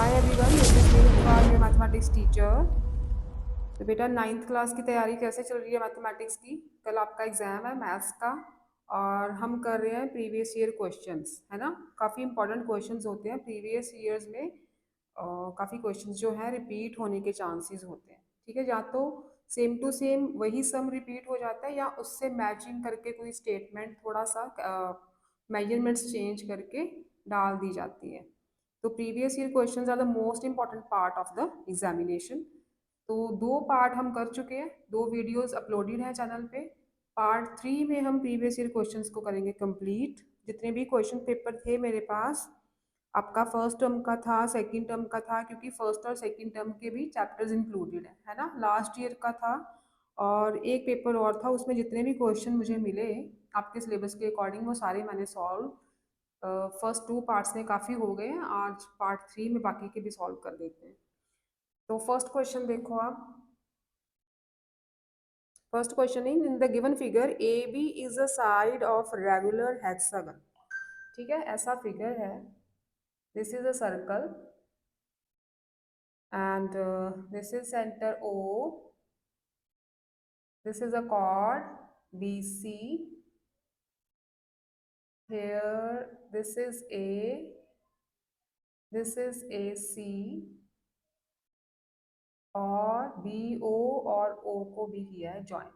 Hi everyone, this is Meenu Kumar, your mathematics teacher. तो बेटा 9th class की तैयारी कैसे चल रही है मैथमेटिक्स की? कल आपका एग्जाम है मैथ्स का और हम कर रहे हैं प्रीवियस ईयर क्वेश्चंस, है ना। काफ़ी इंपॉर्टेंट क्वेश्चंस होते हैं प्रीवियस ईयर्स में। काफ़ी क्वेश्चंस जो हैं रिपीट होने के चांसेस होते हैं, ठीक है। या तो सेम टू सेम वही सम रिपीट हो जाता है या उससे मैचिंग करके कोई स्टेटमेंट थोड़ा सा मेजरमेंट्स चेंज करके डाल दी जाती है। तो previous year questions are the most important part of the examination. तो 2 पार्ट हम कर चुके हैं, 2 वीडियोस अपलोडेड हैं चैनल पे। पार्ट 3 में हम प्रीवियस ईयर क्वेश्चंस को करेंगे कंप्लीट। जितने भी क्वेश्चन पेपर थे मेरे पास, आपका फर्स्ट टर्म का था, सेकंड टर्म का था, क्योंकि फर्स्ट और सेकंड टर्म के भी चैप्टर्स इंक्लूडेड है ना। लास्ट ईयर का था और एक पेपर और था, उसमें जितने भी क्वेश्चन मुझे मिले आपके सिलेबस के अकॉर्डिंग वो सारे मैंने सॉल्व। फर्स्ट 2 पार्ट्स में काफ़ी हो गए हैं, आज पार्ट 3 में बाकी के भी सॉल्व कर देते हैं। तो फर्स्ट क्वेश्चन देखो आप। First question in the given figure A B is a side of regular hexagon. ठीक है, ऐसा फिगर है, this is a circle and this is centre O, this is a chord BC, here this is A, this is AC और B O और ओ को भी किया है ज्वाइन।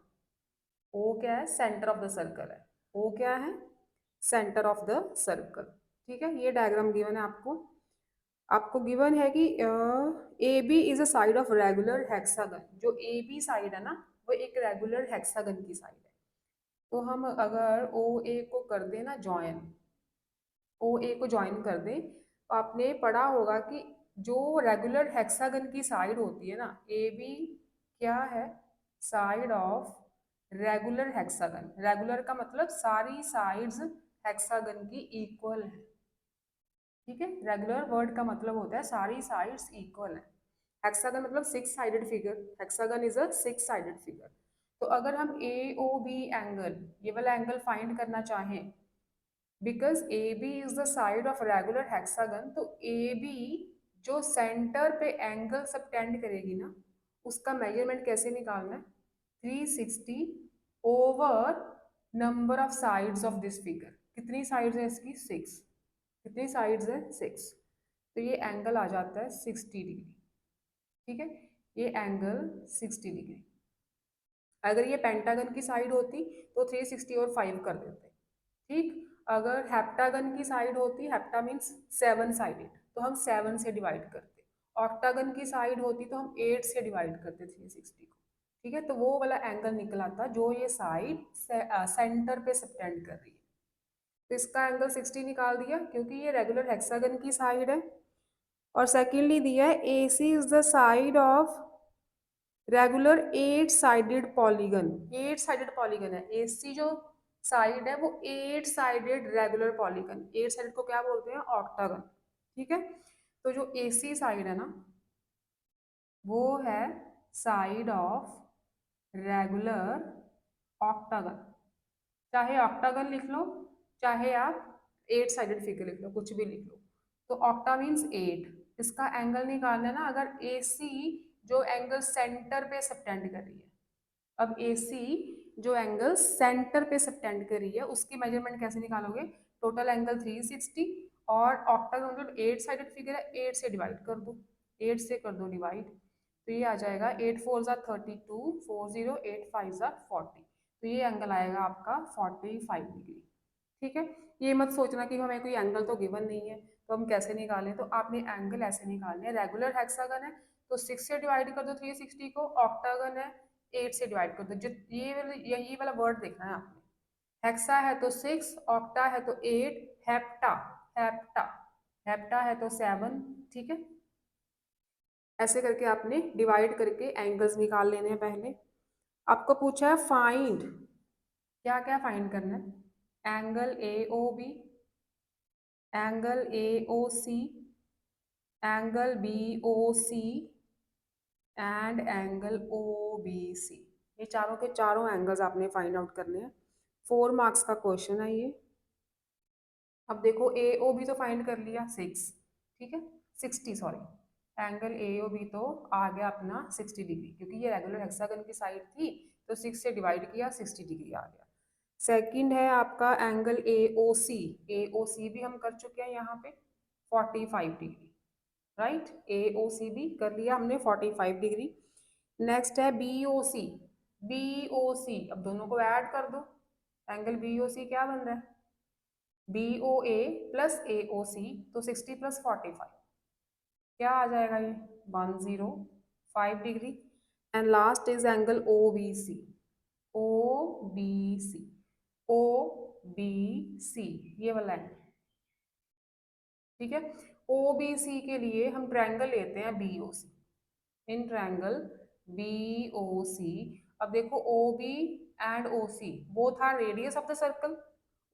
ओ क्या है? सेंटर ऑफ द सर्कल है। ओ क्या है? Centre of the circle. ठीक है, ये डायग्राम गिवन है आपको। आपको गिवन है कि A B is a side of regular hexagon. जो ए बी साइड है ना, वो एक रेगुलर हेक्सागन की साइड है। तो हम अगर ओ ए को कर दें ना ज्वाइन, ओ ए को ज्वाइन कर दें, तो आपने पढ़ा होगा कि जो रेगुलर हेक्सागन की साइड होती है ना, ए बी क्या है? Side of regular hexagon. Regular का मतलब सारी साइड्स हेक्सागन की इक्वल है। ठीक है, रेगुलर वर्ड का मतलब होता है सारी साइड्स इक्वल है। हेक्सागन मतलब 6 sided figure, hexagon is a 6 sided figure. तो अगर हम ए ओ बी एंगल, ये वाला एंगल फाइंड करना चाहें, because A B is the side of regular hexagon, तो ए बी जो सेंटर पे एंगल सबटेंड करेगी ना, उसका मेजरमेंट कैसे निकालना है? 360 over number of sides of this figure. कितनी साइड्स है इसकी? 6। कितनी साइड्स है? 6। तो ये एंगल आ जाता है 60 डिग्री। ठीक है, ये एंगल 60 डिग्री। अगर ये पेंटागन की साइड होती तो 360 और 5 कर देते। ठीक, अगर हेप्टागन की साइड होती, हेप्टा मीन्स 7 साइडेड, तो हम 7 से डिवाइड करते। ऑक्टागन की साइड होती तो हम 8 से डिवाइड करते 360 को। ठीक है, तो वो वाला एंगल निकल आता जो ये साइड सेंटर पे सबटेंड कर रही है। तो इसका एंगल 60 निकाल दिया, क्योंकि ये रेगुलर हेक्सागन की साइड है। और सेकेंडली दिया है A C is the side of regular 8 sided polygon. 8 sided polygon है ए सी, जो साइड है वो 8 साइडेड रेगुलर पॉलीगन। 8 साइडेड को क्या बोलते हैं? ऑक्टागन। ठीक है, तो जो ए सी साइड है ना, वो है साइड ऑफ रेगुलर ऑक्टागन। चाहे ऑक्टागन लिख लो, चाहे आप 8 साइडेड फिगर लिख लो, कुछ भी लिख लो। तो ऑक्टा मीन्स 8। इसका एंगल निकालना है ना, अगर ए सी जो एंगल सेंटर पे सबटेंड कर रही है, अब ए सी जो एंगल सेंटर पे सबटेंड कर रही है, उसकी मेजरमेंट कैसे निकालोगे? टोटल एंगल 360 और ऑक्टागन मतलब 8 साइडेड फिगर है, 8 से डिवाइड कर दो, 8 से कर दो डिवाइड। तो ये आ जाएगा 8 4 ज़ा 32, 40 8 5 ज़ा 40। तो ये एंगल आएगा आपका 45 डिग्री। ठीक है, ये मत सोचना कि हमें कोई एंगल तो गिवन नहीं है तो हम कैसे निकालें। तो आपने एंगल ऐसे निकालने हैं, रेगुलर हेक्सागन है तो 6 से डिवाइड कर दो 360 को, ऑक्टागन है 8 से डिवाइड कर दो। ये वाला वर्ड देखना है आपने। हेक्सा है तो 6, ऑक्टा है तो 8, हेप्टा हेप्टा हेप्टा है तो 7। ठीक है, ऐसे करके आपने डिवाइड करके एंगल्स निकाल लेने हैं। पहले आपको पूछा है फाइंड, क्या क्या फाइंड करना है? Angle A O B, angle A O C, angle B O C and angle O B C. ये चारों के चारों एंगल्स आपने फाइंड आउट करने हैं। 4 मार्क्स का क्वेश्चन है ये। अब देखो ए ओ बी तो फाइंड कर लिया 6, ठीक है, 60 sorry, angle A O B तो आ गया अपना 60 डिग्री, क्योंकि ये रेगुलर हेक्सागन की साइड थी तो 6 से डिवाइड किया 60 डिग्री आ गया। सेकंड है आपका angle A O C, A O सी भी हम कर चुके हैं यहाँ पे 45 डिग्री, राइट, ए ओ सी भी कर लिया हमने 45 डिग्री। नेक्स्ट है बी ओ सी, बी ओ सी, अब दोनों को ऐड कर दो, एंगल बी ओ सी क्या बन रहा है, बी ओ ए प्लस ए ओ सी, तो 60 प्लस 45 क्या आ जाएगा ये 105 degree. And last is angle O B C, O B C, O B C, ये वाला एंगल, ठीक है। ओ बी सी के लिए हम ट्रायंगल लेते हैं B O C, in triangle B O C. अब देखो O B and O C both are radius of the circle,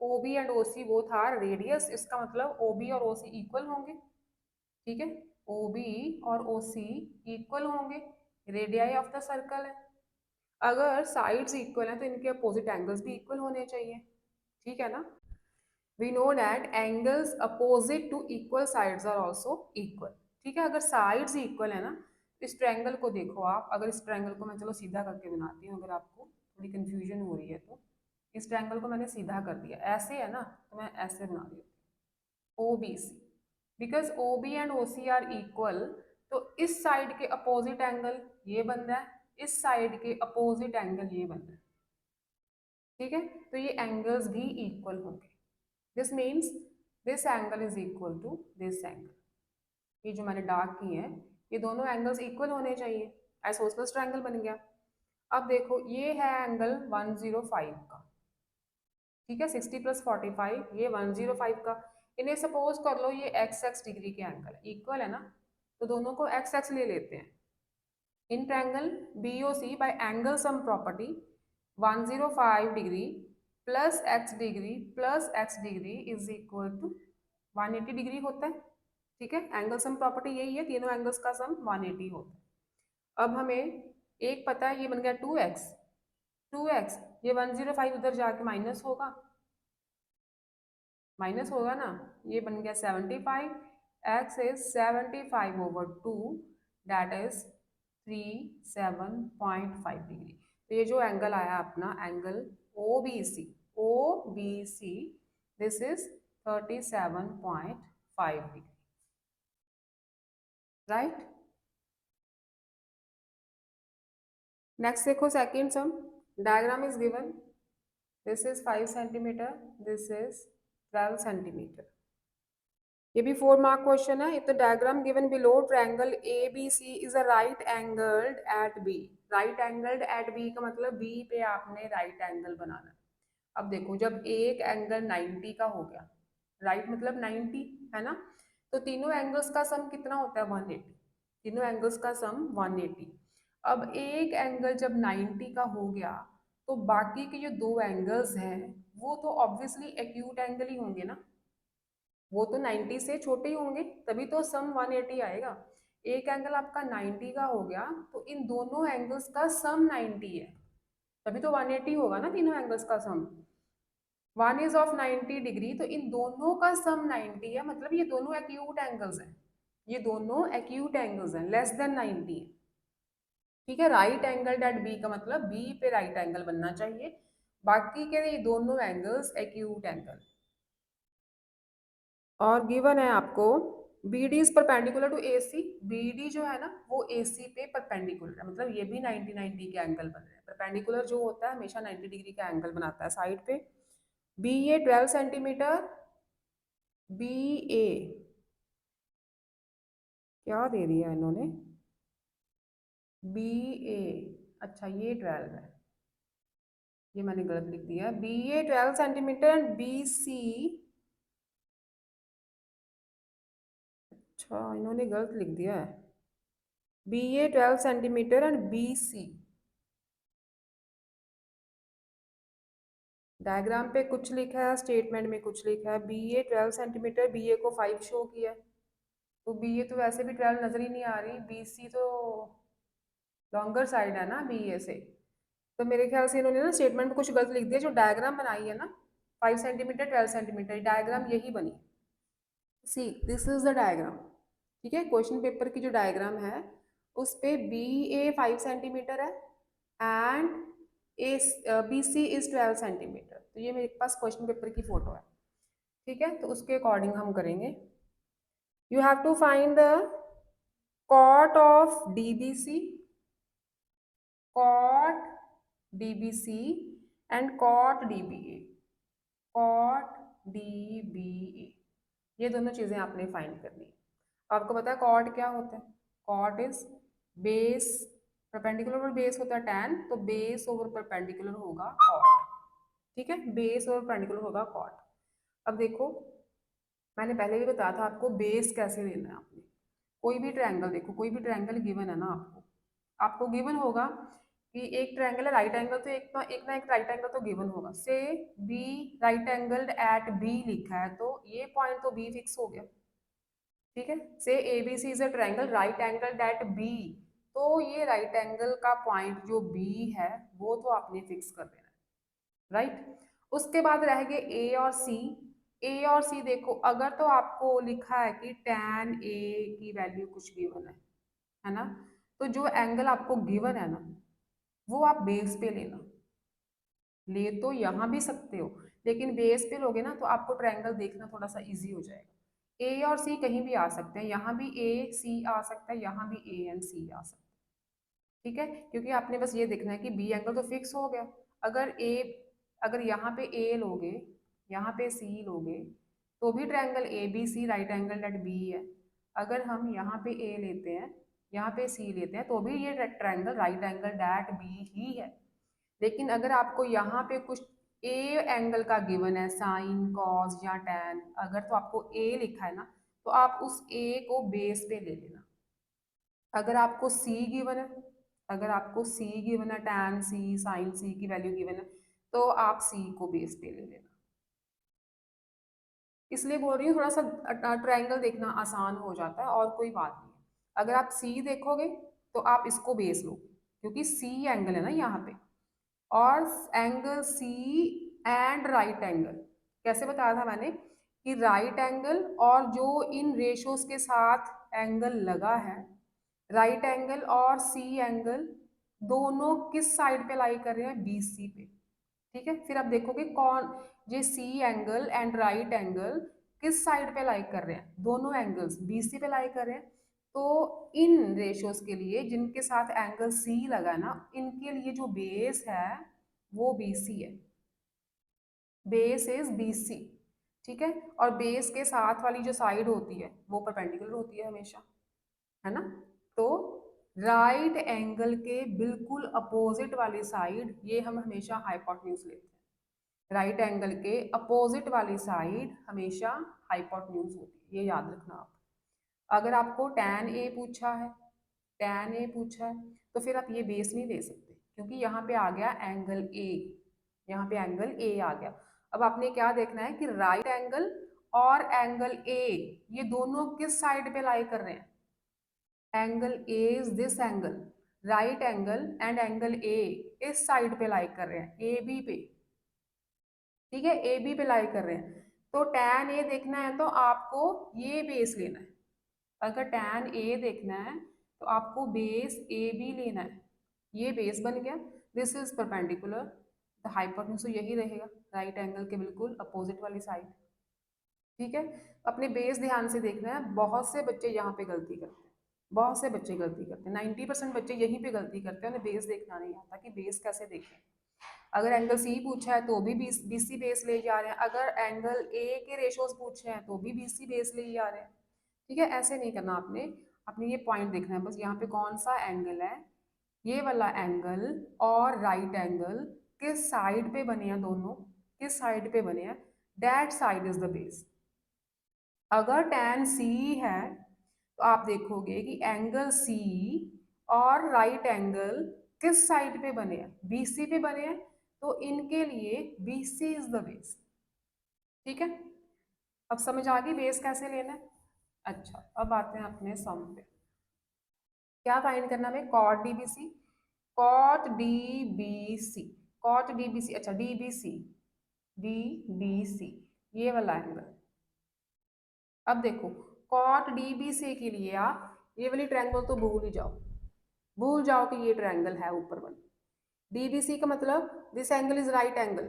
O B and O C both are radius, इसका मतलब ओ बी और ओ सी इक्वल होंगे, ठीक है, ओ बी और ओ सी equal होंगे, रेडियाई ऑफ द सर्कल है। अगर साइड्स इक्वल हैं तो इनके अपोजिट एंगल्स भी इक्वल होने चाहिए, ठीक है ना। we know that angles opposite to equal sides are also equal, ठीक है। अगर साइड्स इक्वल है ना, इस ट्रायंगल को देखो आप, अगर इस ट्रायंगल को मैं चलो सीधा करके बनाती हूँ, अगर आपको थोड़ी कंफ्यूजन हो रही है तो इस ट्रायंगल को मैंने सीधा कर दिया, ऐसे है ना, तो मैं ऐसे बना रही हूँ O B C, because O B and O C are equal, तो इस साइड के अपोजिट एंगल ये बन रहा है, इस साइड के अपोजिट एंगल ये बन रहा है, ठीक है, तो ये एंगल्स भी इक्वल होंगे। This means this angle is equal to this angle, ये जो मैंने डार्क की है ये दोनों एंगल्स इक्वल होने चाहिए, आइसोसेलेस ट्रायंगल बन गया। अब देखो ये है एंगल 105 का, ठीक है, 60 प्लस 45 ये 105 का, इन्हें सपोज कर लो ये एक्स एक्स डिग्री के एंगल इक्वल है ना, तो दोनों को एक्स एक्स ले लेते हैं। In triangle B O C by angle sum property 105 degree plus x degree is equal to 180 degree होता है, ठीक है। एंगल सम प्रॉपर्टी यही है, तीनों एंगल्स का सम 180 होता है। अब हमें एक पता है, ये बन गया 2x, 2x, ये 105 उधर जाके माइनस होगा ना, ये बन गया 75, x is 75 over 2, that is 37.5 degree. तो ये जो एंगल आया अपना angle O B C, O B C, this is 37.5 degree, right. Next देखो second sum, diagram is given, this is 5 centimetre, this is 12 centimetre, ये भी 4 मार्क क्वेश्चन है। If the diagram given below triangle A B C is a right angled at B, right angled at B का मतलब B पे आपने right angle बनाना है। अब देखो जब एक एंगल 90 का हो गया, राइट मतलब 90 है ना, तो तीनों एंगल्स का सम कितना होता है 180, तीनों एंगल्स का सम 180। अब एक एंगल जब 90 का हो गया तो बाकी के जो दो एंगल्स हैं वो तो ऑब्वियसली एक्यूट एंगल ही होंगे ना, वो तो 90 से छोटे ही होंगे, तभी तो सम 180 आएगा। एक एंगल आपका 90 का हो गया तो इन दोनों एंगल्स का सम 90 है, तभी तो 180 होगा ना, तीनों एंगल्स का सम। वन इज ऑफ 90 डिग्री, तो इन दोनों का सम 90 है, मतलब ये दोनों एक्यूट एंगल्स हैं, ये दोनों एक्यूट एंगल्स हैं, लेस देन 90, ठीक है। राइट एंगल एट बी का मतलब बी पे राइट एंगल बनना चाहिए, बाकी के ये दोनों एंगल्स एक्यूट एंगल। और गिवन है आपको B D is perpendicular to A C, B D जो है ना वो ए सी पे परपेंडिकुलर है, मतलब ये भी 90 के एंगल बन रहे हैं, परपेंडिकुलर जो होता है हमेशा 90 डिग्री का एंगल बनाता है साइड पे। बी ए 12 सेंटीमीटर, बी ए क्या दे दिया इन्होंने, बी ए, अच्छा ये 12 है, ये मैंने गलत लिख दिया, B A 12 centimetre and B C, अच्छा इन्होंने गलत लिख दिया है, B A 12 centimetre and B C, diagram पे कुछ लिखा है, स्टेटमेंट में कुछ लिखा है, B A 12 centimetre, B A को 5 शो किया है, तो बी ए तो वैसे भी 12 नजर ही नहीं आ रही, बी सी तो लॉन्गर साइड है ना बी ए से, तो मेरे ख्याल से इन्होंने ना स्टेटमेंट में कुछ गलत लिख दिया, जो डायग्राम बनाई है ना 5 सेंटीमीटर 12 सेंटीमीटर डायग्राम यही बनी, सी दिस इज द डायग्राम, ठीक है, क्वेश्चन पेपर की जो डायग्राम है उस पे बी ए 5 सेंटीमीटर है and A B C is 12 centimetre. तो ये मेरे पास क्वेश्चन पेपर की फोटो है। ठीक है, तो उसके अकॉर्डिंग हम करेंगे। You have to find the cot of DBC, cot DBC and cot DBA, cot DBA, ये दोनों चीजें आपने फाइंड करनी है। आपको पता है कॉट क्या होता है? Cot is base, perpendicular over base होता है tan, तो बेस ओवर परपेंडिकुलर होगा कॉट। ठीक है, बेस ओवर परपेंडिकुलर होगा कॉट। अब देखो, मैंने पहले भी बताया था आपको बेस कैसे लेना है। आपने कोई भी ट्रायंगल देखो, कोई भी ट्रायंगल गिवन है ना आपको, आपको गिवन होगा कि एक ट्रायंगल है राइट एंगल, तो एक ना एक राइट एंगल तो गिवन होगा। से B right angled at B लिखा है, तो ये पॉइंट तो बी फिक्स हो गया। ठीक है, से A B C is a triangle right angled at B, तो ये राइट एंगल का पॉइंट जो बी है वो तो आपने फिक्स कर देना है, राइट। उसके बाद रह गए ए और सी। ए और सी देखो, अगर तो आपको लिखा है कि tan ए की वैल्यू कुछ गिवन है ना, तो जो एंगल आपको गिवन है ना वो आप बेस पे लेना। ले तो यहाँ भी सकते हो, लेकिन बेस पे लोगे ना तो आपको ट्रायंगल देखना थोड़ा सा इजी हो जाएगा। ए और सी कहीं भी आ सकते हैं, यहाँ भी ए सी आ सकता है, यहाँ भी ए एंड सी आ सकता है। ठीक है, क्योंकि आपने बस ये देखना है कि बी एंगल तो फिक्स हो गया। अगर ए, अगर यहाँ पे ए लोगे, यहाँ पे सी लोगे, तो भी triangle A B C right angle at B है। अगर हम यहाँ पे ए लेते हैं, यहाँ पे सी लेते हैं, तो भी ये triangle right angle that B ही है। लेकिन अगर आपको यहाँ पे कुछ ए एंगल का गिवन है, साइन कॉस या टैन, अगर तो आपको ए लिखा है ना, तो आप उस ए को बेस पे ले लेना। अगर आपको सी गिवन है, अगर आपको सी गिवन है, टैन सी साइन सी की वैल्यू गिवन है, तो आप सी को बेस पे ले लेना। इसलिए बोल रही हूँ थोड़ा सा ट्रायंगल देखना आसान हो जाता है, और कोई बात नहीं। अगर आप सी देखोगे तो आप इसको बेस लो, क्योंकि सी एंगल है ना यहाँ पे, और angle C and right angle, कैसे बताया था मैंने कि राइट एंगल और जो इन रेशोज के साथ एंगल लगा है, राइट एंगल और सी एंगल दोनों किस साइड पे लाई कर रहे हैं? बीसी पे। ठीक है, फिर आप देखोगे कौन, ये C angle and right angle किस साइड पे लाई कर रहे हैं? दोनों एंगल्स बीसी पे लाई कर रहे हैं। तो इन रेशियोज के लिए जिनके साथ एंगल सी लगा ना, इनके लिए जो बेस है वो बीसी है, बेस इज बीसी। ठीक है, और बेस के साथ वाली जो साइड होती है वो परपेंडिकुलर होती है हमेशा, है ना। तो राइट एंगल के बिल्कुल अपोजिट वाली साइड, ये हम हमेशा हाइपोटेन्यूज लेते हैं। राइट एंगल के अपोजिट वाली साइड हमेशा हाइपोटेन्यूज होती है, ये याद रखना आप। अगर आपको tan ए पूछा है, tan ए पूछा है, तो फिर आप ये बेस नहीं दे सकते, क्योंकि यहाँ पे आ गया एंगल ए, यहाँ पे एंगल ए आ गया। अब आपने क्या देखना है कि राइट एंगल और एंगल ए ये दोनों किस साइड पे लाई कर रहे हैं? Angle A is this angle, right angle and angle A इस साइड पे लाई कर रहे हैं, ए बी पे। ठीक है, ए बी पे लाई कर रहे हैं, तो tan ए देखना है तो आपको ये बेस लेना है। अगर tan ए देखना है तो आपको बेस ए बी लेना है, ये बेस बन गया। This is perpendicular, the hypotenuse यही रहेगा, राइट एंगल के बिल्कुल अपोजिट वाली साइड। ठीक है, अपने बेस ध्यान से देखना है। बहुत से बच्चे यहाँ पे गलती करते हैं, बहुत से बच्चे गलती करते हैं, 90% बच्चे यहीं पे गलती करते हैं, उन्हें बेस देखना नहीं आता कि बेस कैसे देखें। अगर एंगल सी पूछा है तो भी बीसी बेस ले जा रहे हैं, अगर एंगल ए के रेशोज पूछे हैं तो भी बीसी बेस ले जा रहे हैं। ठीक है, ऐसे नहीं करना आपने, अपने ये पॉइंट देखना है बस, यहाँ पे कौन सा एंगल है, ये वाला एंगल और राइट एंगल किस साइड पे बने हैं, दोनों किस साइड पे बने हैं, that side is the base. अगर tan सी है तो आप देखोगे कि एंगल सी और राइट एंगल किस साइड पे बने हैं? बीसी पे बने हैं, तो इनके लिए बीसी इज द बेस। ठीक है, अब समझ आ गई बेस कैसे लेना है। अच्छा, अब आते हैं अपने सम पे। क्या फाइंड करना है? Cot DBC, cot DBC, cot DBC, अच्छा डीबीसी, डीबीसी ये वाला एंगल। अब देखो कॉट डीबीसी के लिए आप ये वाली ट्रायंगल तो भूल जाओ कि ये ट्रायंगल है ऊपर वाली। डीबीसी का मतलब this angle is right angle,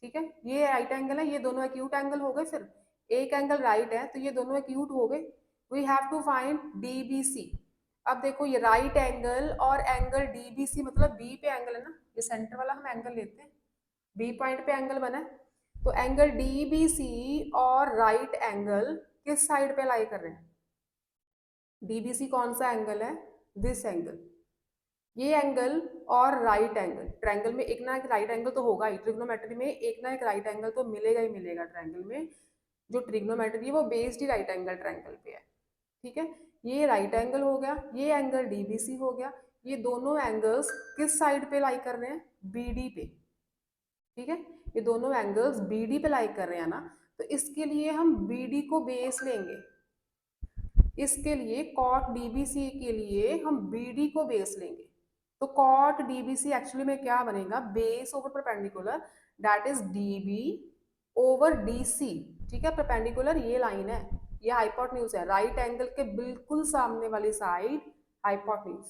ठीक है, ये राइट एंगल है, ये दोनों एक्यूट एंगल हो गए, फिर एक एंगल राइट है तो ये दोनों एक्यूट हो गए। We have to find DBC. अब देखो ये राइट एंगल और एंगल डीबीसी मतलब बी पे एंगल है ना, ये सेंटर वाला हम एंगल लेते हैं, बी पॉइंट पे एंगल बना है, तो एंगल डीबीसी और राइट एंगल किस साइड पे लाई कर रहे हैं? डीबीसी कौन सा एंगल है? This angle. ये एंगल और राइट एंगल, ट्रायंगल में एक ना एक राइट एंगल तो होगा ही, ट्रिग्नोमेट्री में एक ना एक राइट एंगल तो मिलेगा ही मिलेगा ट्रायंगल में। जो ट्रिग्नोमेट्री है वो बेस्ड ही राइट एंगल ट्रायंगल पे है, ठीक है। ये राइट एंगल हो गया, ये एंगल डीबीसी हो गया, ये दोनों एंगल्स किस साइड पे लाई कर रहे हैं? बीडी पे, ठीक है, ये दोनों एंगल्स बीडी पे लाई कर रहे हैं ना, तो इसके लिए हम बीडी को बेस लेंगे। इसके लिए कॉट डीबीसी के लिए हम बीडी को बेस लेंगे। तो कॉट डीबीसी एक्चुअली में क्या बनेगा? Base over perpendicular, that is dB over DC, ठीक है। परपेंडिकुलर ये लाइन है, ये हाइपोटेन्यूज है, राइट एंगल के बिल्कुल सामने वाली साइड हाइपोटेन्यूज।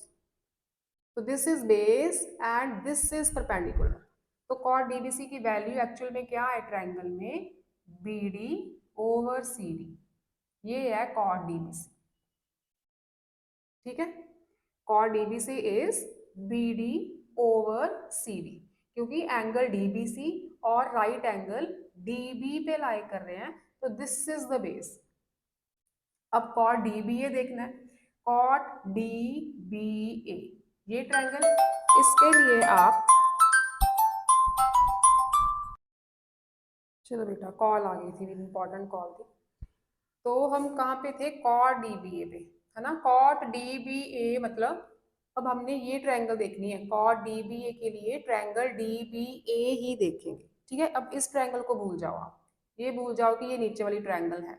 तो this is base and this is perpendicular. तो कॉट डीबीसी की वैल्यू एक्चुअल में क्या है ट्रायंगल में? बीडी ओवर सीडी, ये है कॉट डीबीसी, ठीक है। Cot DBC is BD over CD, क्योंकि एंगल डीबीसी और राइट एंगल डीबी पे लाई कर रहे हैं, तो दिस इज द बेस। अब कॉट डीबीए देखना है, कॉट डीबीए ये ट्रायंगल, इसके लिए आप, चलो बेटा कॉल आ गई थी, इंपॉर्टेंट कॉल थी। तो हम कहाँ पे थे? कॉट डीबीए पे, है ना। कॉट डीबीए मतलब अब हमने ये ट्रायंगल देखनी है, कॉट डीबीए के लिए ट्रायंगल डीबीए ही देखेंगे, ठीक है। अब इस ट्रायंगल को भूल जाओ आप, ये भूल जाओ कि ये नीचे वाली ट्रायंगल है।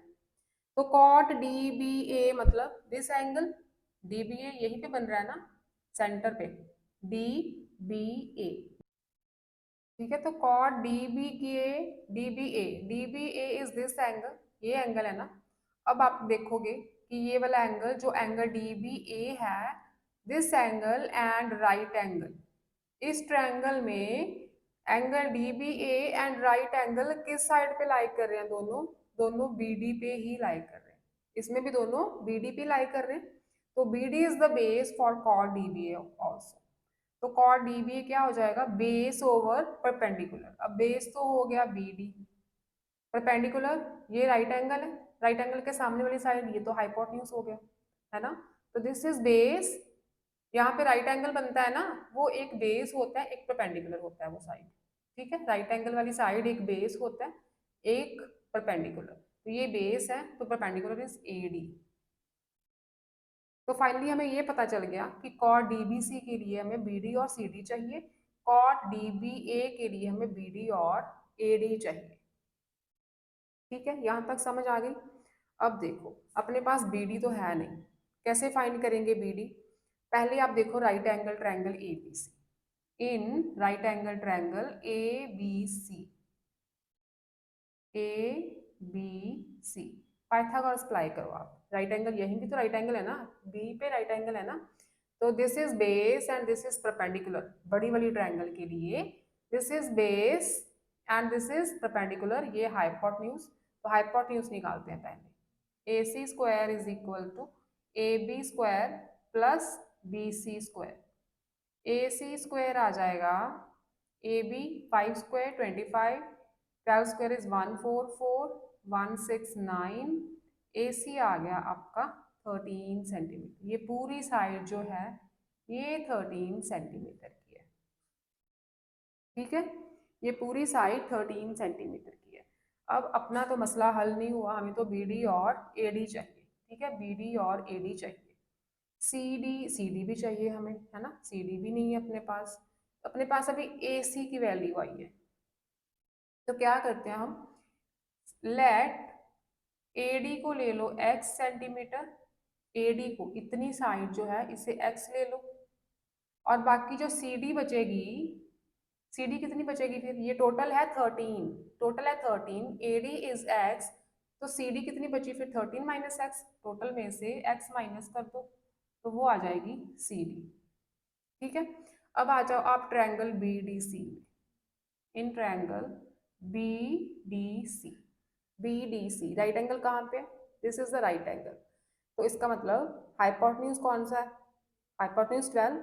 तो कॉट डीबीए मतलब दिस एंगल, डीबीए यहीं पे बन रहा है ना, सेंटर पे, डीबीए, ठीक है। तो cot DBA is this angle, ये एंगल है ना। अब आप देखोगे कि ये वाला एंगल जो एंगल डीबीए है, this angle and right angle, इस ट्रायंगल में angle dBA and right angle किस साइड पे लाई कर रहे हैं? दोनों दोनों बीडी पे ही लाई कर रहे हैं, इसमें भी दोनों बीडी पे लाई कर रहे हैं। तो BD is the base for cot DBA also. तो कॉट डीबीए क्या हो जाएगा? Base over perpendicular. अब बेस तो हो गया बीडी, परपेंडिकुलर ये राइट एंगल है, राइट एंगल के सामने वाली साइड ये तो हाइपोटेन्यूज हो गया, है ना। तो दिस इज बेस, यहाँ पे राइट एंगल बनता है ना, वो एक बेस होता है, एक परपेंडिकुलर होता है वो साइड, ठीक है। राइट एंगल वाली साइड एक बेस होता है, एक परपेंडिकुलर, तो ये बेस है, तो परपेंडिकुलर इज एडी। तो फाइनली हमें ये पता चल गया कि कॉट डीबीसी के लिए हमें बीडी और सीडी चाहिए, कॉट डीबीए के लिए हमें बीडी और एडी चाहिए, ठीक है। यहाँ तक समझ आ गई। अब देखो अपने पास बीडी तो है नहीं, कैसे फाइंड करेंगे बीडी? पहले आप देखो right angle triangle ABC, in right angle triangle ABC, ABC Pythagoras apply करो आप, राइट एंगल यहीं भी तो राइट एंगल है ना, बी पे राइट एंगल है ना। तो this is base and this is perpendicular, बड़ी वाली ट्रायंगल के लिए this is base and this is perpendicular, ये हाइपोटेन्यूज। तो हाइपोटेन्यूज निकालते हैं पहले, A C square is equal to A B square plus B C square. A C square आ जाएगा A B 5 square 25, 12 square is 144, 169, A C आ गया आपका 13 सेंटीमीटर। ये पूरी साइड जो है ये 13 सेंटीमीटर की है, ठीक है। ये पूरी साइड 13 सेंटीमीटर की है। अब अपना तो मसला हल नहीं हुआ, हमें तो बी डी और ए डी चाहिए, ठीक है, बी डी और ए डी चाहिए। सी डी भी चाहिए हमें, है ना, सी डी भी नहीं है अपने पास। अपने पास अभी ए सी की वैल्यू आई है, तो क्या करते हैं हम, लेट ए डी को ले लो x सेंटीमीटर, ए डी को इतनी साइड जो है इसे x ले लो, और बाकी जो सी डी बचेगी, सी डी कितनी बचेगी फिर? ये टोटल है 13, टोटल है 13, ए डी इज x, तो सी डी कितनी बची फिर 13 माइनस एक्स, टोटल में से एक्स माइनस कर दो तो वो आ जाएगी सी डी। ठीक है, अब आ जाओ आप triangle B D C. In triangle B D C, B D C right angle कहाँ पे, this is the right angle. तो इसका मतलब हाइपोटेन्यूज कौन सा है, हाइपोटेन्यूज 12।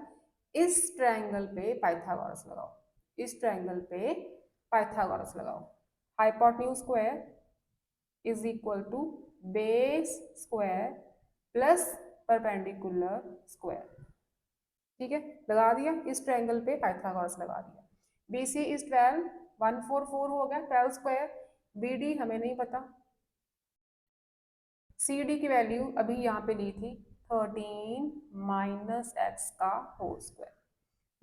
इस ट्रायंगल पे पाइथागोरस लगाओ, इस ट्रायंगल पे पाइथागोरस लगाओ। Hypotenuse square is equal to base square plus perpendicular square. ठीक है, लगा दिया, इस ट्रायंगल पे पाइथागोरस लगा दिया। बी सी इज 12, 144 हो गया 12 स्क्वायर। बी डी हमें नहीं पता, सी डी की वैल्यू अभी यहाँ पे ली थी 13 माइनस एक्स का होल स्क्वायर।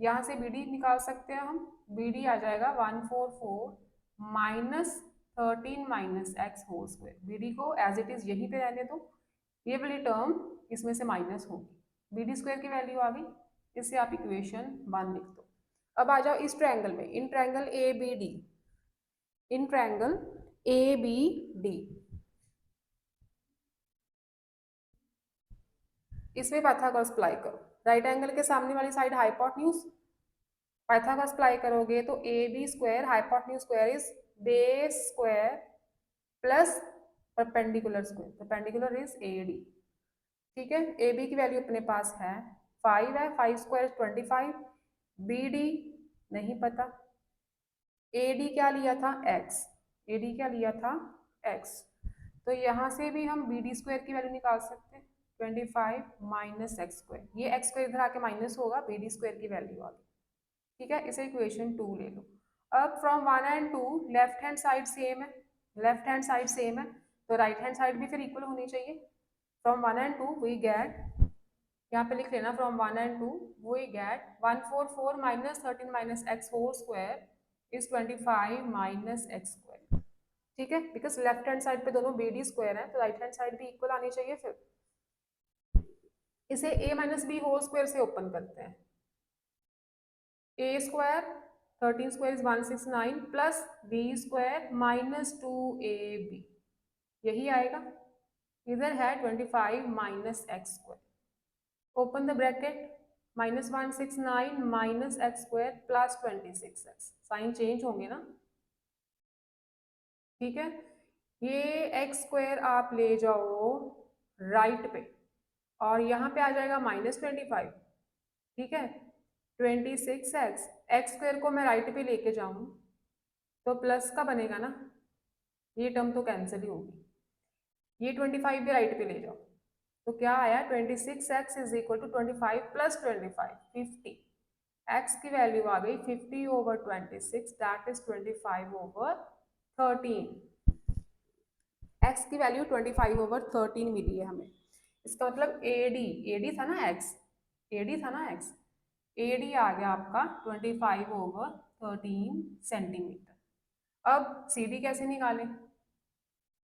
यहाँ से बी डी निकाल सकते हैं हम, बी डी आ जाएगा 144 minus 13 minus x whole square. B D को एज इट इज यहीं पे रहने दो, ये वाली टर्म इसमें से माइनस होगी, बी डी स्क्वायर की वैल्यू आ गई। इससे आप इक्वेशन 1 लिख दो। अब आ जाओ इस ट्रायंगल में, in triangle A B D, in triangle A B D, इसमें पाइथागोरस अप्लाई करो। राइट एंगल के सामने वाली साइड हाइपोटेन्यूज, पाइथागोरस अप्लाई करोगे तो A B square hypotenuse square is base square plus perpendicular square, perpendicular is A D. ठीक है, A B की वैल्यू अपने पास है 5 है, 5 स्क्वायर 25, बी डी नहीं पता, ए डी क्या लिया था एक्स, ए डी क्या लिया था एक्स। तो यहाँ से भी हम बी डी स्क्वायर की वैल्यू निकाल सकते हैं 25 माइनस एक्स स्क्वायर, ये एक्स स्क्वायर इधर आके माइनस होगा, बी डी स्क्वायर की वैल्यू आ गई। ठीक है, इसे इक्वेशन 2 ले लो। अब from 1 and 2 left hand side same है, लेफ्ट हैंड साइड सेम है तो राइट हैंड साइड भी फिर इक्वल होनी चाहिए। फ्रॉम 1 एंड 2 वी गेट, यहाँ पे लिख लेना from 1 and 2 we get 144 minus 13 minus x whole square is 25 minus x square. ठीक है, बिकॉज लेफ्ट हैंड साइड पे दोनों बी डी स्क्वायर है तो राइट हैंड साइड भी इक्वल आनी चाहिए। फिर इसे a minus B whole square से ओपन करते हैं, A square 13 square is 169 plus B square minus 2ab, यही आएगा। इधर है 25 minus x square, open the bracket, minus 169 minus x square plus 26x, sign change होंगे ना। ठीक है, ये एक्स स्क्वायर आप ले जाओ राइट पे और यहाँ पे आ जाएगा माइनस 25। ठीक है, 26x, एक्स स्क्वायर को मैं राइट पे लेके जाऊँ तो प्लस का बनेगा ना, ये टर्म तो कैंसिल ही होगी, ये 25 भी राइट पे ले जाओ तो क्या आया 26x is equal to 25 plus 25 50, x की वैल्यू आ गई 50 over 26 that is 25 over 13, x की वैल्यू 25 ओवर 13 मिली है हमें। इसका मतलब AD था ना x, AD था ना x, AD आ गया आपका 25 ओवर 13 सेंटीमीटर। अब CD कैसे निकालें,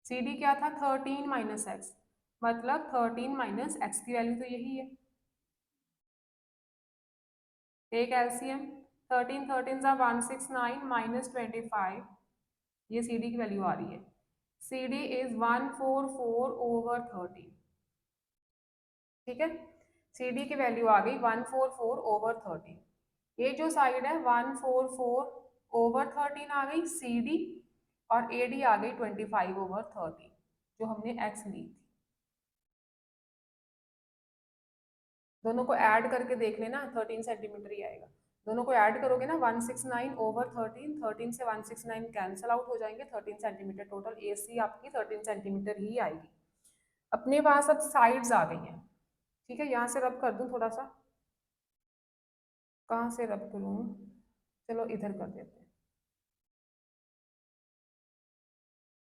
CD क्या था 13 माइनस एक्स, मतलब 13 माइनस एक्स की वैल्यू तो यही है। टेक एलसीएम, 13 13 सा 169 माइनस 25, ये CD की वैल्यू आ रही है, CD इज 144 ओवर 13। ठीक है, CD की वैल्यू आ गई 144 ओवर 13, ये जो साइड है 144 ओवर 13 आ गई CD और AD आ गई 25 ओवर 13 जो हमने x ली थी। दोनों को ऐड करके देख लेना 13 सेंटीमीटर ही आएगा, दोनों को ऐड करोगे ना 169 ओवर 13, 13 से 169 कैंसिल आउट हो जाएंगे, 13 सेंटीमीटर टोटल AC आपकी 13 सेंटीमीटर ही आएगी। अपने पास अब साइड्स आ गई हैं। ठीक है, यहाँ से रब कर दूं थोड़ा सा, कहाँ से रब करूँ, चलो इधर कर देते हैं।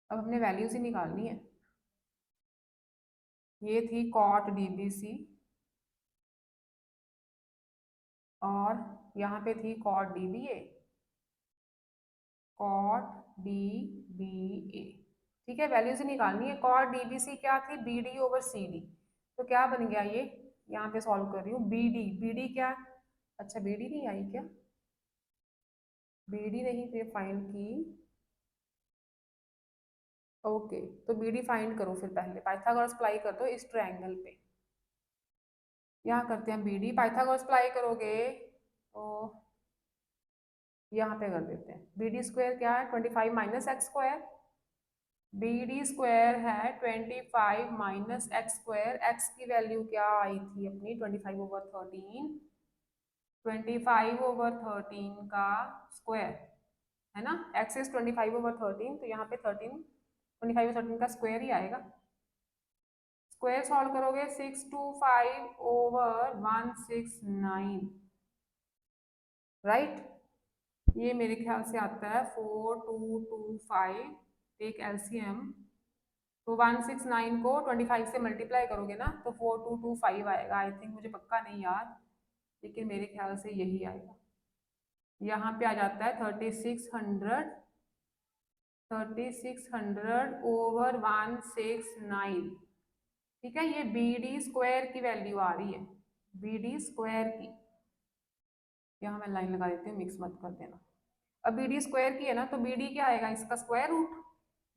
अब हमने वैल्यूज ही निकालनी है, ये थी कॉट DBC और यहाँ पे थी कॉट DBA, कॉट DBA। ठीक है, वैल्यूज ही निकालनी है। कॉट DBC क्या थी, BD ओवर CD, तो क्या बन गया ये, यहाँ पे सॉल्व कर रही हूँ, BD क्या, अच्छा BD नहीं आई क्या, BD नहीं फिर फाइंड की, ओके, तो बी डी फाइंड करो फिर, पहले पाइथागोरस अप्लाई कर दो इस ट्रायंगल पे। यहाँ करते हैं बी डी, पाइथागोरस अप्लाई करोगे तो यहाँ पे कर देते हैं। बी डी स्क्वायर क्या है, 25 minus x square. B D square है 25 माइनस एक्स स्क्वायर। एक्स की वैल्यू क्या आई थी अपनी, 25/13। 25/13 का स्क्वायर है ना, एक्स इज 25/13, तो यहाँ पे 13, 25/13 का स्क्वायर ही आएगा। स्क्वायर सॉल्व करोगे 625/169, राइट। ये मेरे ख्याल से आता है 4225, टेक एलसीएम। तो 169 को 25 से मल्टीप्लाई करोगे ना तो 4225 आएगा। आई थिंक, मुझे पक्का नहीं याद, लेकिन मेरे ख्याल से यही आएगा। यहाँ पे आ जाता है 3600/169। ठीक है, ये बी डी स्क्वायर की वैल्यू आ रही है, बी डी स्क्वायर की। यहाँ मैं लाइन लगा देती हूँ, मिक्स मत कर देना। अब बी डी स्क्वायर की है ना, तो बी डी क्या आएगा, इसका स्क्वायर रूट।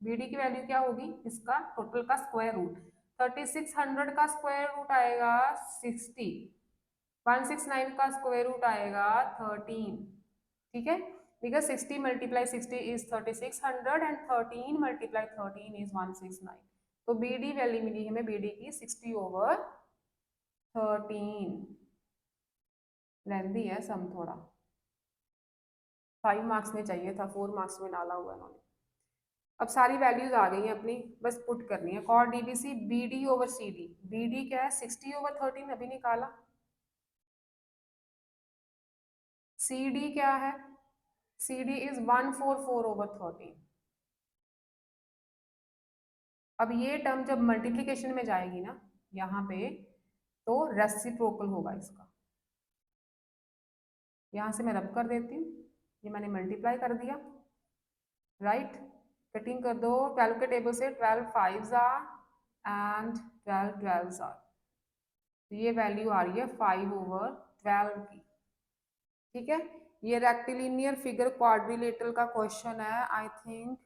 बी डी की वैल्यू क्या होगी, इसका टोटल का स्क्वायर रूट। 3600 का स्क्वायर रूट आएगा 60, 169 का स्क्वायर रूट आएगा 13। ठीक है, because 60 multiply 60 is 3600 and 13 multiply 13 is 169। तो बी डी वैल्यू मिली हमें, बी डी की 60/13। लेंदी है सम थोड़ा, 5 मार्क्स में चाहिए था, 4 मार्क्स में डाला हुआ इन्होंने। अब सारी वैल्यूज आ गई हैं अपनी, बस पुट करनी है। Cot DBC B D over C D. B D क्या है, 60/13 अभी निकाला। सी डी क्या है, सी डी इज 144/13। अब ये टर्म जब मल्टीप्लीकेशन में जाएगी ना यहाँ पे, तो रेसिप्रोकल होगा इसका। यहाँ से मैं रब कर देती हूँ, ये मैंने मल्टीप्लाई कर दिया, राइट। कटिंग कर दो 12 के टेबल से, 12 5s एंड 12 12s। तो ये वैल्यू आ रही है 5/12 की। ठीक है, ये रेक्टिलिनियर फिगर क्वाड्रिलेटरल का क्वेश्चन है, आई थिंक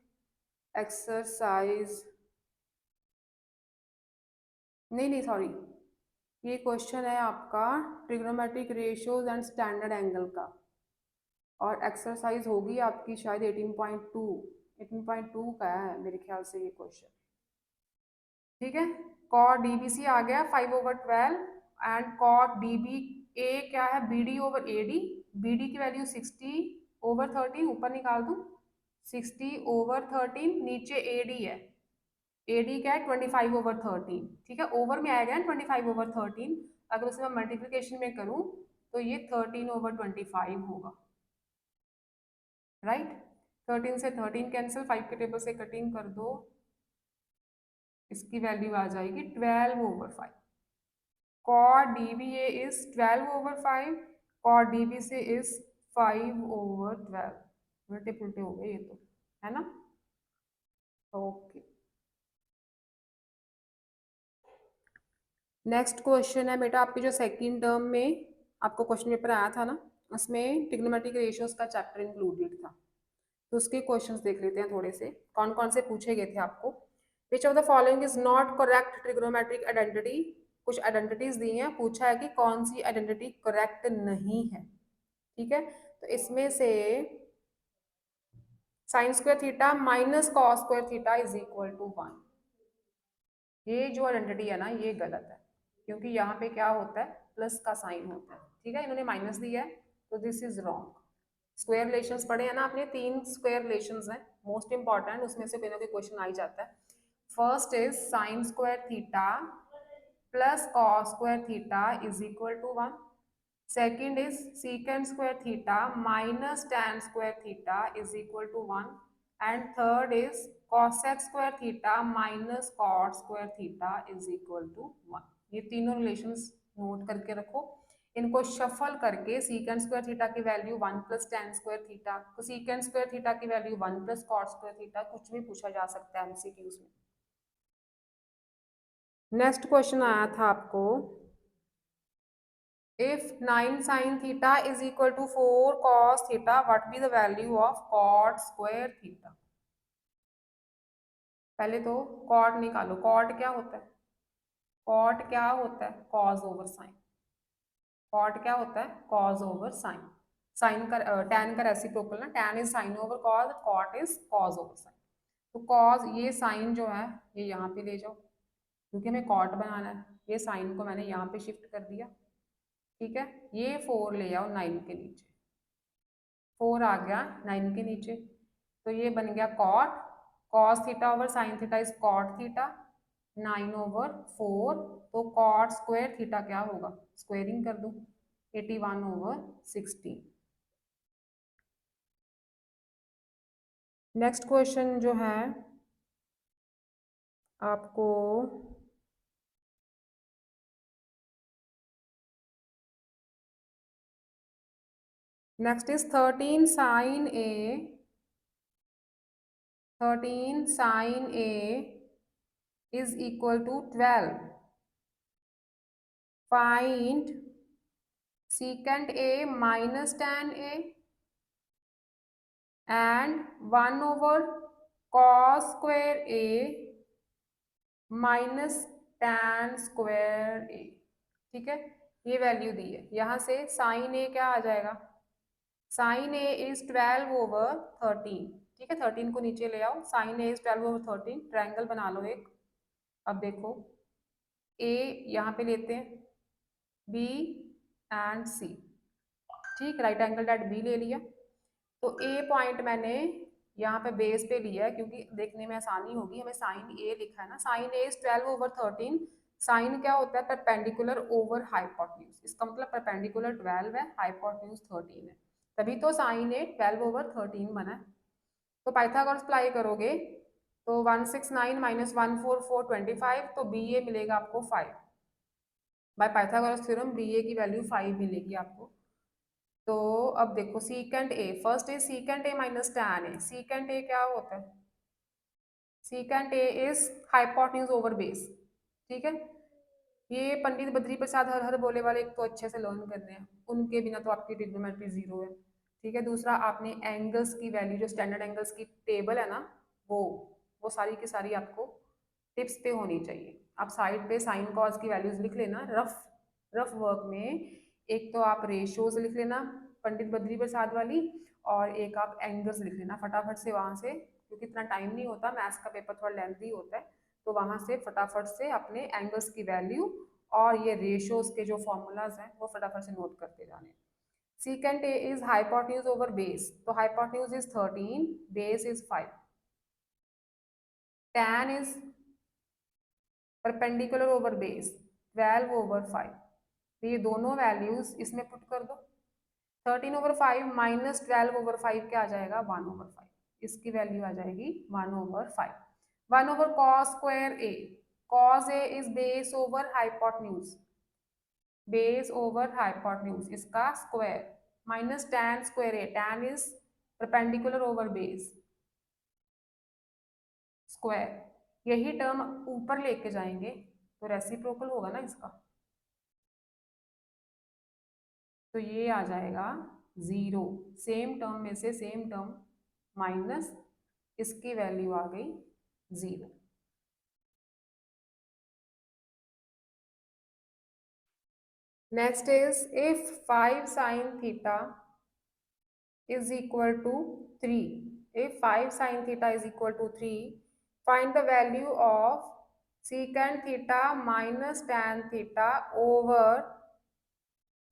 एक्सरसाइज, नहीं सॉरी, ये क्वेश्चन है आपका trigonometric ratios and standard angle का, और एक्सरसाइज होगी आपकी शायद 18.2 का है मेरे ख्याल से ये क्वेश्चन। ठीक है, कॉट डीबीसी आ गया 5/12 एंड कॉट डीबी ए क्या है, बीडी ओवर एडी। बीडी की वैल्यू 60/13, ऊपर निकाल दूं 60/13, नीचे एडी है, एडी क्या है 25/13। ठीक है, ओवर में आएगा 25/13, अगर उसे मैं मल्टीप्लीकेशन में करूं तो ये 13/25 होगा, राइट। 13 से 13 कैंसिल, 5 के टेबल से कटिंग कर दो, इसकी वैल्यू आ जाएगी 12/5। Cot DBA is 12/5, cot DBC is 5/12। उल्टे पुल्टे हो गए ये तो, है ना। ओके, नेक्स्ट क्वेश्चन है बेटा, आपकी जो सेकंड टर्म में आपको क्वेश्चन पेपर आया था ना, उसमें ट्रिग्नोमेट्रिक रेशियोज का चैप्टर इंक्लूडेड था। तो उसके क्वेश्चंस देख लेते हैं थोड़े से, कौन कौन से पूछे गए थे आपको। Which of the following is not correct trigonometric identity. कुछ आइडेंटिटीज दी हैं, पूछा है कि कौन सी आइडेंटिटी करेक्ट नहीं है। ठीक है, तो इसमें से sine square theta minus cos square theta is equal to 1, ये जो आइडेंटिटी है ना ये गलत है, क्योंकि यहाँ पे क्या होता है, प्लस का साइन होता है। ठीक है, इन्होंने माइनस दिया है, तो this is wrong. Square relations पढ़े हैं ना आपने, 3 स्क्वायर रिलेशंस हैं मोस्ट इंपॉर्टेंट, उसमें से कोई ना कोई क्वेश्चन आ ही जाता है। First is sine square theta plus cos square theta is equal to 1। Second is secant square theta minus tan square theta is equal to 1, and third is cosec square theta minus cot square theta is equal to 1। ये तीनों relations note करके रखो, इनको shuffle करके secant square theta की value 1 plus tan square theta, तो secant square theta की value 1 plus cot square theta, कुछ भी पूछा जा सकता है एमसीक्यूज में। नेक्स्ट क्वेश्चन आया था आपको, if 9 sin theta is equal to 4 cos theta, what be the value of cot square theta। पहले तो कॉट निकालो। कॉट क्या होता है? कॉट क्या होता है? Cos over sign. कॉट क्या होता है? Cos over sine. साइन का टैन का रेसिप्रोकल ना, tan is sine over cos, cot is cos over sine. तो कॉज, ये साइन जो है ये यहाँ पे ले जाओ क्योंकि हमें कॉट बनाना है। ये साइन को मैंने यहाँ पे शिफ्ट कर दिया, ठीक है। ये 4 ले आओ 9 के नीचे, 4 आ गया 9 के नीचे, तो ये बन गया cot. Cos theta over sine theta is cot theta, 9/4। तो कॉट स्क्वायर थीटा क्या होगा? स्क्वायरिंग कर दो, 81/16। नेक्स्ट क्वेश्चन जो है आपको, next is 13 sin A is equal to 12. Find secant A minus tan A and 1/cos square A minus tan square A। ठीक है, ये वैल्यू दी है। यहाँ से साइन ए क्या आ जाएगा? Sine A is 12/13। ठीक है, 13 को नीचे ले आओ। Sign A is 12/13। ट्रायंगल बना लो एक। अब देखो, ए यहाँ पे लेते हैं, बी एंड सी। ठीक, राइट एंगल एट बी ले लिया। तो ए पॉइंट मैंने यहाँ पे बेस पे लिया है क्योंकि देखने में आसानी होगी। हमें साइन ए लिखा है ना, साइन ए इज 12/13। साइन क्या होता है? Perpendicular over hypotenuse. इसका मतलब परपेंडिकुलर 12 है, हाइपोटेन्यूज 13 है, तभी तो साइन ए 12/13 बना है। तो पाइथागोरस अप्लाई करोगे तो 169 माइनस 144 25, तो बी ए मिलेगा आपको 5। बाय पाइथागोरस थ्योरम बी ए की वैल्यू 5 मिलेगी आपको। तो अब देखो secant A, first is secant A minus tan A. Secant A क्या होता है? Secant A is hypotenuse over base. ठीक है, ये पंडित बद्री प्रसाद हर हर बोले वाले एक तो अच्छे से लर्न करने हैं, उनके बिना तो आपकी ट्रिग्नोमेट्री जीरो है। ठीक है, दूसरा आपने एंगल्स की वैल्यू, जो स्टैंडर्ड एंगल्स की टेबल है ना, वो सारी की सारी आपको टिप्स पे होनी चाहिए। आप साइड पे साइन कॉज की वैल्यूज लिख लेना रफ रफ वर्क में। एक तो आप रेशियोज लिख लेना पंडित बद्री प्रसाद वाली, और एक आप एंगल्स लिख लेना फटाफट से वहां से, क्योंकि इतना टाइम नहीं होता, मैथ्स का पेपर थोड़ा लेंथी होता है। तो वहां से फटाफट से अपने एंगल्स की वैल्यू और ये रेशियोज के जो फॉर्मूलाज हैं वो फटाफट से नोट करते जाने। Secant A is hypotenuse over base, तो hypotenuse is 13, base is 5, tan is perpendicular over base 12/5। तो ये दोनों वैल्यूज इसमें पुट कर दो। 13/5 माइनस 12/5 क्या आ जाएगा? 1/5। इसकी वैल्यू आ जाएगी 1/5। 1/cos square A, cos A is base over hypotenuse, base over hypotenuse इसका square, minus tan square A, tan is perpendicular over base square. यही टर्म ऊपर लेके जाएंगे तो रेसिप्रोकल होगा ना इसका, तो ये आ जाएगा 0। सेम टर्म में से सेम टर्म माइनस, इसकी वैल्यू आ गई 0। Next is if 5 sin theta is equal to 3. If 5 sin theta is equal to 3, find the value of secant theta minus tan theta over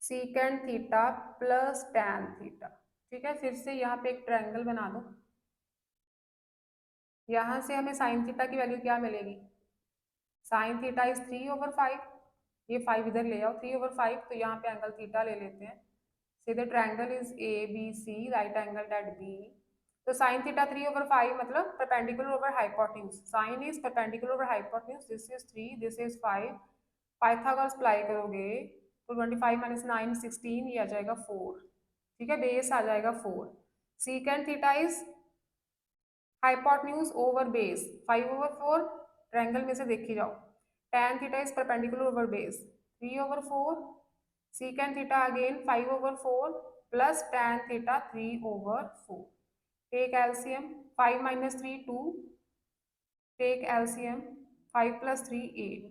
secant theta plus tan theta। ठीक है, फिर से यहाँ पे एक ट्रायंगल बना दो। यहाँ से हमें साइन थीटा की वैल्यू क्या मिलेगी? Sign theta is 3/5। ये 5 इधर ले आओ, 3/5, तो यहाँ पे एंगल थीटा ले लेते हैं। See the triangle is ABC, right angled at B। तो sin theta 3/5 मतलब perpendicular over hypotenuse। Sin is perpendicular over hypotenuse। This is 3, this is 5। Pythagoras apply करोगे तो 25 माइनस 9 16, ये आ जाएगा 4। ठीक है, बेस आ जाएगा 4। Secant theta is hypotenuse over base 5/4। Triangle में से देखी जाओ। Tan theta is perpendicular over base 3/4। secant theta again 5/4 plus tan theta 3/4। take LCM, 5 minus 3 2, take LCM, 5 + 3 8,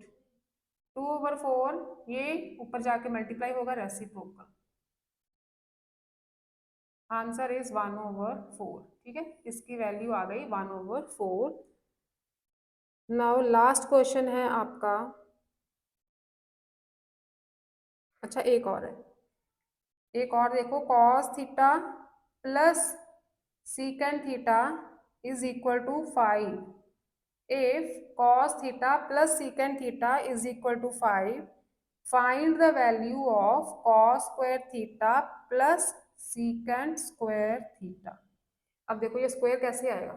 2/4 ये ऊपर जाके मल्टीप्लाई होगा रेसिप्रोकल, आंसर इज 1/4। ठीक है, इसकी वैल्यू आ गई 1/4। नाउ लास्ट क्वेश्चन है आपका, अच्छा एक और है, एक और देखो, cos theta plus secant theta is equal to 5। if cos theta plus secant theta is equal to 5, find the value of cos square theta plus secant square theta। अब देखो ये स्क्वायर कैसे आएगा,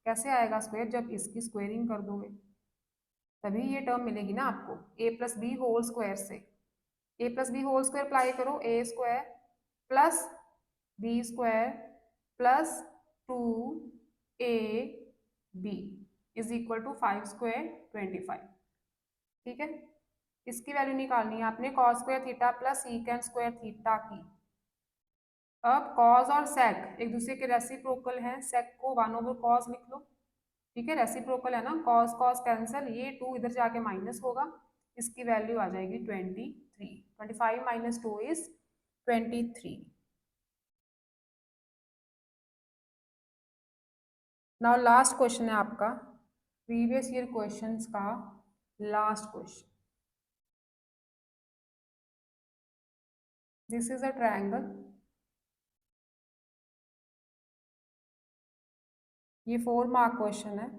कैसे आएगा स्क्वायर, जब इसकी स्क्वायरिंग कर दोगे तभी ये टर्म मिलेगी ना आपको, a+b होल स्क्वायर से। a+b होल स्क्वायर अप्लाई करो, a² plus b² plus 2ab is equal to 5² 25। ठीक है, इसकी वैल्यू निकालनी है आपने cos square theta plus secant square theta की। अब cos और sec एक दूसरे के रेसिप्रोकल हैं, sec को 1/cos लिख लो। ठीक है, रेसिप्रोकल है ना, cos cos कैंसिल, ये 2 इधर जाके माइनस होगा, इसकी वैल्यू आ जाएगी 23। 25 - 2 इज 23। नाउ लास्ट क्वेश्चन है आपका, प्रीवियस ईयर क्वेश्चंस का last question. This is a triangle, ये 4 मार्क क्वेश्चन है।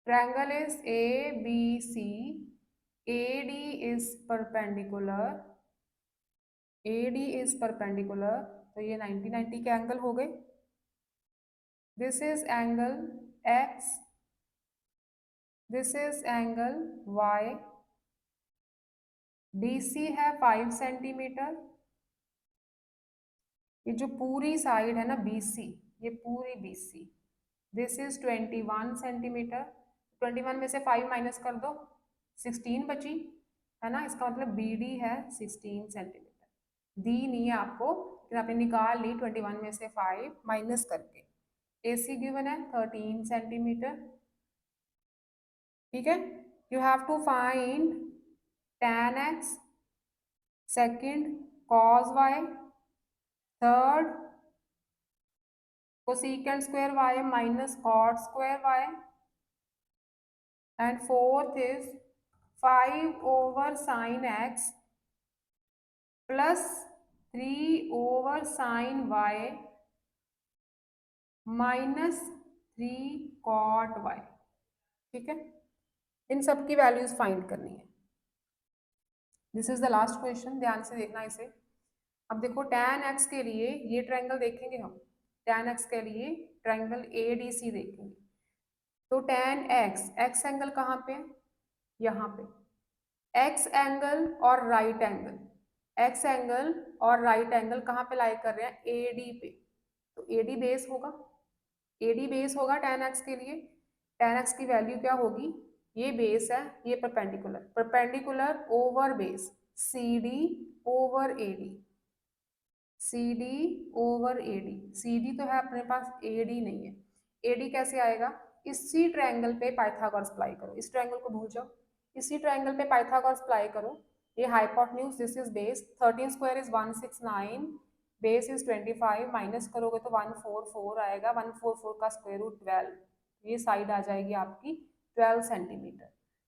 Triangle is ABC, AD is perpendicular, AD is perpendicular, तो ये 90 के एंगल हो गए। This is angle X, this is angle Y, BC है 5 सेंटीमीटर, ये जो पूरी साइड है ना BC, ये पूरी BC, दिस इज 21 सेंटीमीटर। 21 में से 5 माइनस कर दो, 16 बची है ना, इसका मतलब BD है 16 सेंटीमीटर। दी नहीं है आपको, लेकिन आपने निकाल ली 21 में से 5 माइनस करके। AC गिवन है 13 सेंटीमीटर। ठीक है, you have to find tan x, second cos y, third cosecant square y minus cot square y, and fourth is 5/sin x plus 3/sin y minus 3 cot y। ठीक है, इन सब की values find करनी है। This is the last question, ध्यान से देखना इसे। अब देखो tan x के लिए ये ट्रायंगल देखेंगे हम, tan x के लिए ट्रायंगल ADC देखेंगे। तो tan x, x एंगल कहाँ पे, यहाँ पे, x एंगल और राइट एंगल, x एंगल और राइट एंगल कहाँ पे लाई कर रहे हैं, AD पे, तो AD बेस होगा, AD बेस होगा tan x के लिए। tan x की वैल्यू क्या होगी, ये बेस है, ये perpendicular, perpendicular over base CD/AD, CD/AD, CD तो है अपने पास, AD नहीं है। AD कैसे आएगा, इसी ट्रायंगल पे पाइथागोरस अप्लाई करो, इस ट्रायंगल को भूल जाओ, इसी ट्रायंगल पे पाइथागोरस अप्लाई करो। ये hypotenuse, this is base, 13 square is 169, base is 25, minus करोगे तो 144 आएगा, 144 का स्क्वायर रूट 12, ये साइड आ जाएगी आपकी 12 सेंटीमीटर।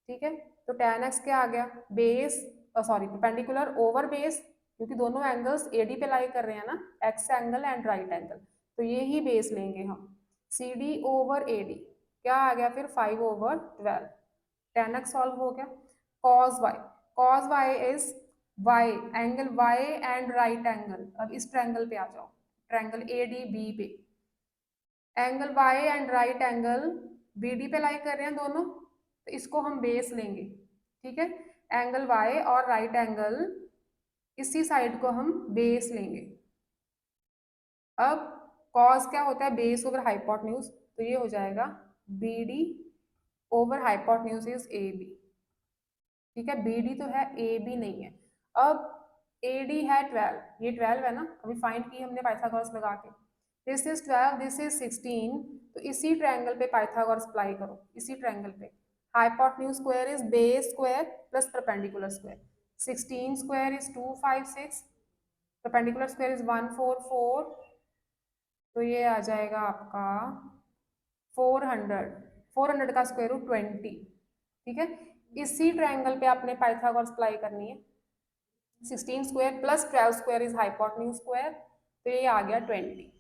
ठीक है, तो tan x क्या आ गया, base sorry perpendicular over base, क्योंकि दोनों एंगल्स AD पे लाई कर रहे हैं ना, x angle and right angle, तो ये ही बेस लेंगे हम। CD/AD क्या आ गया फिर 5/12, tan x सॉल्व हो गया। cos y is y, angle y and right angle. अब इस ट्रायंगल पे आ जाओ, ट्रायंगल ADB पे, angle y and right angle BD पे लाई कर रहे हैं दोनों, तो इसको हम बेस लेंगे। ठीक है, एंगल y और राइट एंगल, इसी साइड को हम बेस लेंगे। अब cos क्या होता है, बेस ओवर हाइपोटेन्यूज, तो ये हो जाएगा BD over hypotenuse is AB। ठीक है, BD तो है, AB नहीं है। अब AD है 12, ये 12 है ना, अभी फाइंड की हमने पाइथागोरस लगा के, दिस इज 12, दिस इज 16, तो इसी ट्रायंगल पे पाइथागोरस अप्लाई करो, इसी ट्रायंगल पे hypotenuse square is base square plus perpendicular square, 16 square is 256, perpendicular square is 144, तो ये आ जाएगा आपका 400, 400 का स्क्वायर रूट 20, ठीक है। इसी ट्रायंगल पे आपने पाइथागोरस अप्लाई करनी है, 16 square plus 12 square is hypotenuse square, तो ये आ गया 20।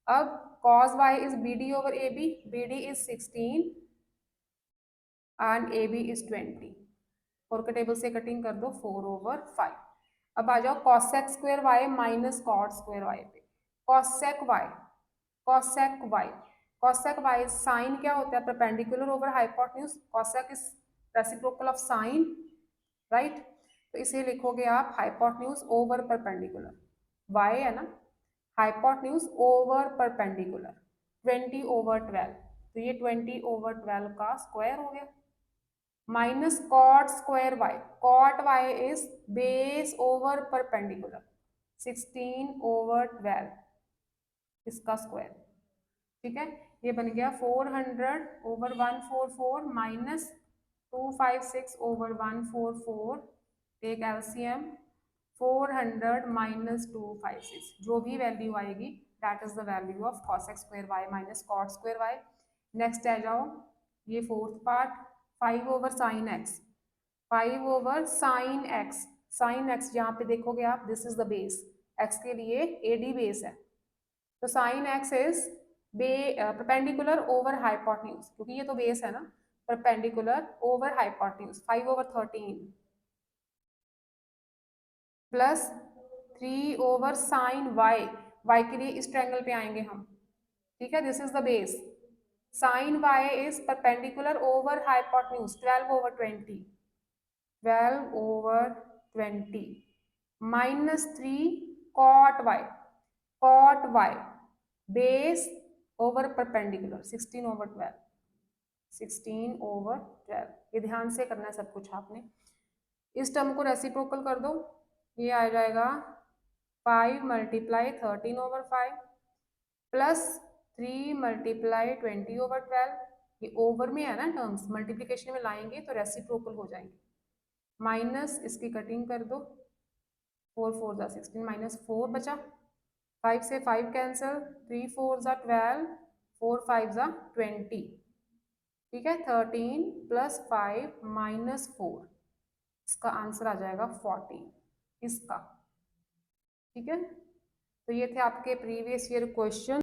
अब cos y is B D over A B, B D is 16 and A B is 20, 4 के टेबल से कटिंग कर दो 4/5। अब आ जाओ cosec square Y minus cot square y पे, cosec y, cosec y, cosec y sine क्या होता है, perpendicular over hypotenuse, cosec is reciprocal of sine, right, तो इसे लिखोगे आप हाइपोटेन्यूज ओवर परपेंडिकुलर, y है ना, हाइपोटेन्यूज ओवर परपेंडिकुलर 20/12, तो ये 20/12 का स्क्वायर हो गया, minus cot square y, cot y is base over perpendicular 16/12 इसका स्क्वायर, ठीक है। ये बन गया 400/144 माइनस 256/144, टेक एलसीएम, 400 माइनस 256, जो भी वैल्यू आएगी that is the value of cosec square Y minus cot square Y. Next आ जाओ, ये fourth part, 5/sin x, 5/sin x, sin x यहाँ पे देखोगे आप, this is the base, x के लिए AD बेस है, तो sin x is perpendicular over hypotenuse, क्योंकि ये तो बेस है ना, perpendicular over hypotenuse 5/13 plus 3/sin y, y के लिए इस ट्रायंगल पे आएंगे हम, ठीक है, this is the base, sin y is perpendicular over hypotenuse 12/20, 12/20 minus 3 cot y, cot y base over perpendicular 16/12, 16/12, ये ध्यान से करना है सब कुछ आपने। इस टर्म को रेसिप्रोकल कर दो, ये आ जाएगा 5 × 13/5 प्लस 3 × 20/12, ये ओवर में है ना टर्म्स, मल्टीप्लीकेशन में लाएंगे तो रेसिप्रोकल हो जाएंगे, माइनस इसकी कटिंग कर दो, 4×4 = 16 माइनस 4 बचा, 5 से 5 कैंसिल, 3×4 = 12, 4×5 = 20, ठीक है, 13 + 5 - 4, इसका आंसर आ जाएगा 40 इसका, ठीक है। तो ये थे आपके प्रीवियस ईयर क्वेश्चन।